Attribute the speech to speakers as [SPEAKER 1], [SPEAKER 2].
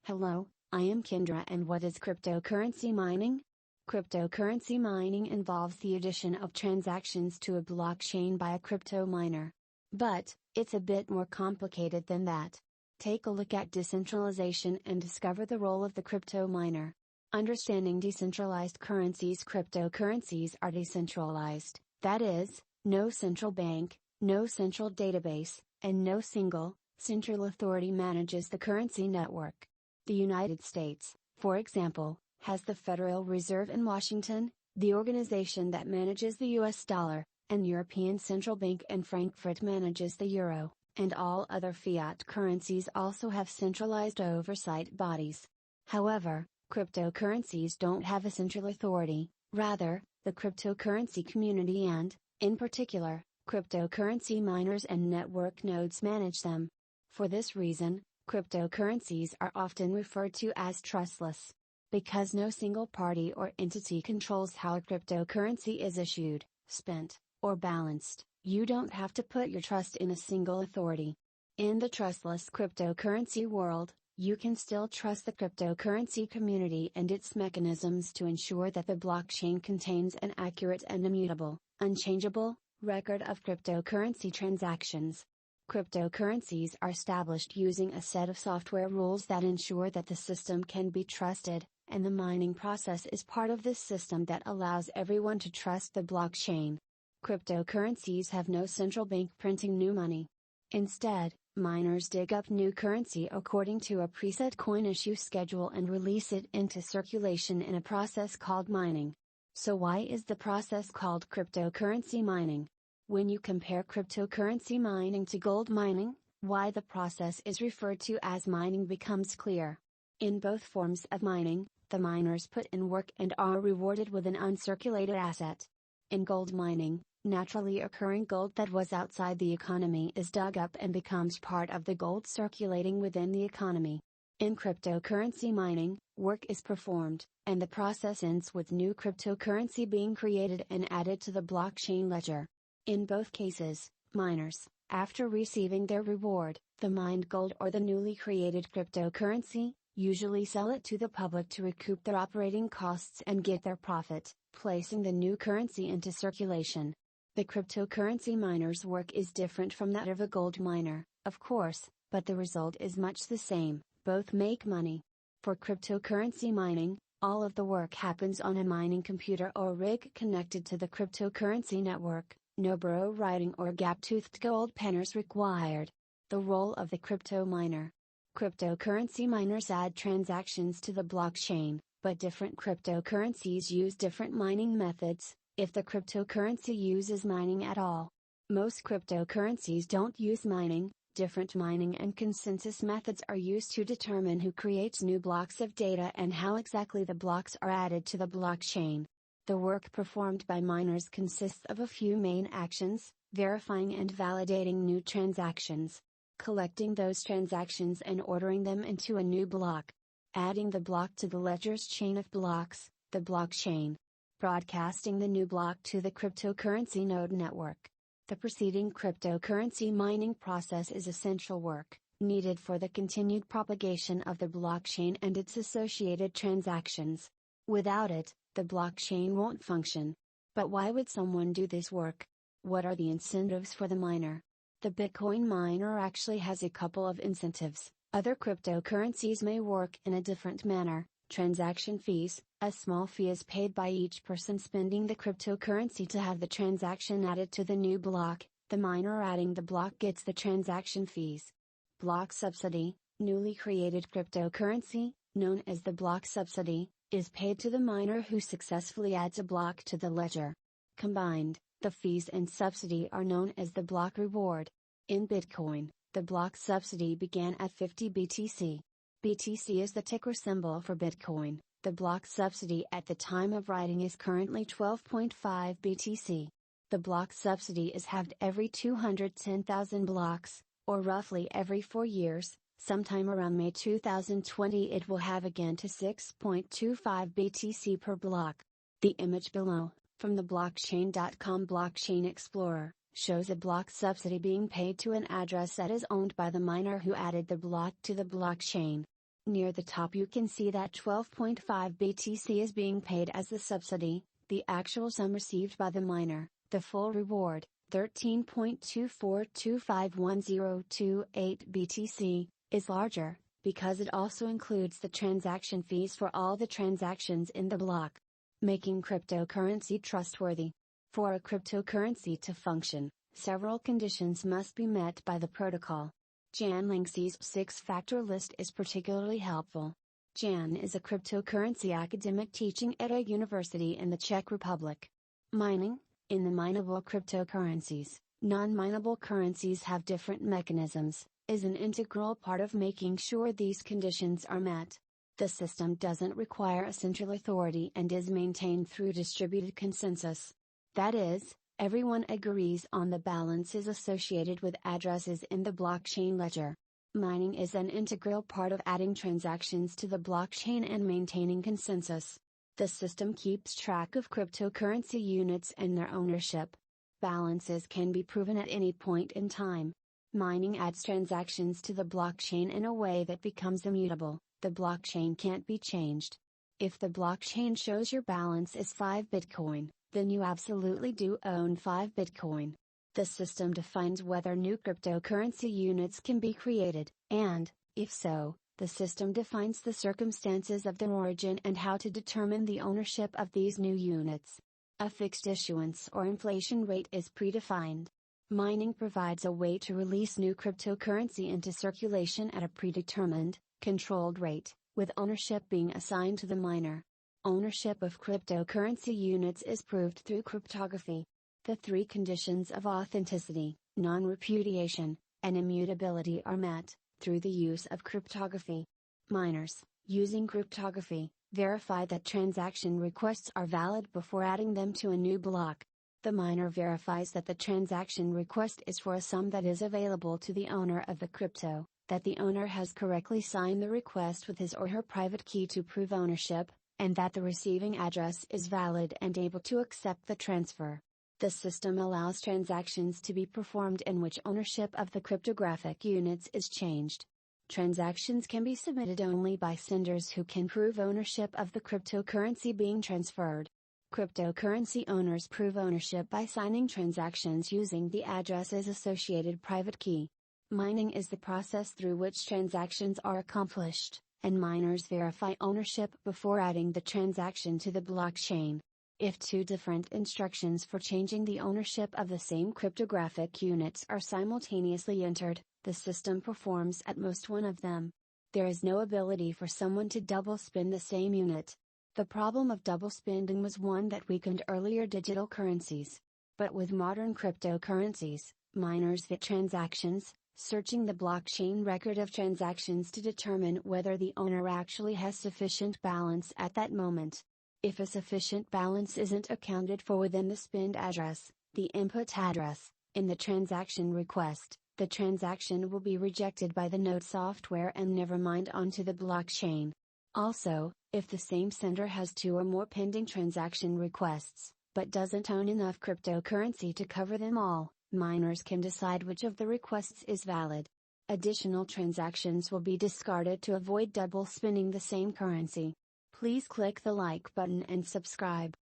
[SPEAKER 1] Hello, I am Kendra, and what is cryptocurrency mining? Cryptocurrency mining involves the addition of transactions to a blockchain by a crypto miner. But, it's a bit more complicated than that. Take a look at decentralization and discover the role of the crypto miner. Understanding decentralized currencies. Cryptocurrencies are decentralized, that is, no central bank, no central database, and no single, central authority manages the currency network. The United States, for example, has the Federal Reserve in Washington, the organization that manages the US dollar, and European Central Bank in Frankfurt manages the euro, and all other fiat currencies also have centralized oversight bodies. However, cryptocurrencies don't have a central authority, rather, the cryptocurrency community and, in particular, cryptocurrency miners and network nodes manage them. For this reason, cryptocurrencies are often referred to as trustless. Because no single party or entity controls how a cryptocurrency is issued, spent, or balanced, you don't have to put your trust in a single authority. In the trustless cryptocurrency world, you can still trust the cryptocurrency community and its mechanisms to ensure that the blockchain contains an accurate and immutable, unchangeable, record of cryptocurrency transactions. Cryptocurrencies are established using a set of software rules that ensure that the system can be trusted, and the mining process is part of this system that allows everyone to trust the blockchain. Cryptocurrencies have no central bank printing new money. Instead, miners dig up new currency according to a preset coin issue schedule and release it into circulation in a process called mining. So why is the process called cryptocurrency mining? When you compare cryptocurrency mining to gold mining, why the process is referred to as mining becomes clear. In both forms of mining, the miners put in work and are rewarded with an uncirculated asset. In gold mining, naturally occurring gold that was outside the economy is dug up and becomes part of the gold circulating within the economy. In cryptocurrency mining, work is performed, and the process ends with new cryptocurrency being created and added to the blockchain ledger. In both cases, miners, after receiving their reward, the mined gold or the newly created cryptocurrency, usually sell it to the public to recoup their operating costs and get their profit, placing the new currency into circulation. The cryptocurrency miner's work is different from that of a gold miner, of course, but the result is much the same. Both make money. For cryptocurrency mining, all of the work happens on a mining computer or rig connected to the cryptocurrency network. No burrow writing or gap-toothed gold panners required. The role of the crypto miner. Cryptocurrency miners add transactions to the blockchain, but different cryptocurrencies use different mining methods, if the cryptocurrency uses mining at all. Most cryptocurrencies don't use mining. Different mining and consensus methods are used to determine who creates new blocks of data and how exactly the blocks are added to the blockchain. The work performed by miners consists of a few main actions: verifying and validating new transactions, collecting those transactions and ordering them into a new block, adding the block to the ledger's chain of blocks, the blockchain, broadcasting the new block to the cryptocurrency node network. The preceding cryptocurrency mining process is essential work, needed for the continued propagation of the blockchain and its associated transactions. Without it, the blockchain won't function. But why would someone do this work? What are the incentives for the miner? The Bitcoin miner actually has a couple of incentives. Other cryptocurrencies may work in a different manner. Transaction fees: a small fee is paid by each person spending the cryptocurrency to have the transaction added to the new block. The miner adding the block gets the transaction fees. Block subsidy: newly created cryptocurrency, known as the block subsidy, is paid to the miner who successfully adds a block to the ledger. Combined, the fees and subsidy are known as the block reward. In Bitcoin, the block subsidy began at 50 BTC. BTC is the ticker symbol for Bitcoin. The block subsidy at the time of writing is currently 12.5 BTC. The block subsidy is halved every 210,000 blocks, or roughly every 4 years. Sometime around May 2020 it will have again to 6.25 BTC per block. The image below, from the blockchain.com Blockchain Explorer, shows a block subsidy being paid to an address that is owned by the miner who added the block to the blockchain. Near the top you can see that 12.5 BTC is being paid as the subsidy, the actual sum received by the miner, the full reward, 13.24251028 BTC, is larger, because it also includes the transaction fees for all the transactions in the block, making cryptocurrency trustworthy. For a cryptocurrency to function, several conditions must be met by the protocol. Jan Linksey's 6-factor list is particularly helpful. Jan is a cryptocurrency academic teaching at a university in the Czech Republic. Mining. In the mineable cryptocurrencies, non-mineable currencies have different mechanisms, is an integral part of making sure these conditions are met. The system doesn't require a central authority and is maintained through distributed consensus. That is, everyone agrees on the balances associated with addresses in the blockchain ledger. Mining is an integral part of adding transactions to the blockchain and maintaining consensus. The system keeps track of cryptocurrency units and their ownership. Balances can be proven at any point in time. Mining adds transactions to the blockchain in a way that becomes immutable. The blockchain can't be changed. If the blockchain shows your balance is 5 Bitcoin, then you absolutely do own 5 Bitcoin. The system defines whether new cryptocurrency units can be created, and, if so, the system defines the circumstances of their origin and how to determine the ownership of these new units. A fixed issuance or inflation rate is predefined. Mining provides a way to release new cryptocurrency into circulation at a predetermined, controlled rate, with ownership being assigned to the miner. Ownership of cryptocurrency units is proved through cryptography. The 3 conditions of authenticity, non-repudiation, and immutability are met through the use of cryptography. Miners, using cryptography, verify that transaction requests are valid before adding them to a new block. The miner verifies that the transaction request is for a sum that is available to the owner of the crypto, that the owner has correctly signed the request with his or her private key to prove ownership, and that the receiving address is valid and able to accept the transfer. The system allows transactions to be performed in which ownership of the cryptographic units is changed. Transactions can be submitted only by senders who can prove ownership of the cryptocurrency being transferred. Cryptocurrency owners prove ownership by signing transactions using the address's associated private key. Mining is the process through which transactions are accomplished, and miners verify ownership before adding the transaction to the blockchain. If 2 different instructions for changing the ownership of the same cryptographic units are simultaneously entered, the system performs at most one of them. There is no ability for someone to double spend the same unit. The problem of double spending was one that weakened earlier digital currencies. But with modern cryptocurrencies, miners vet transactions, searching the blockchain record of transactions to determine whether the owner actually has sufficient balance at that moment. If a sufficient balance isn't accounted for within the spend address, the input address, in the transaction request, the transaction will be rejected by the node software and never mined onto the blockchain. Also, if the same sender has 2 or more pending transaction requests, but doesn't own enough cryptocurrency to cover them all, miners can decide which of the requests is valid. Additional transactions will be discarded to avoid double spending the same currency. Please click the like button and subscribe.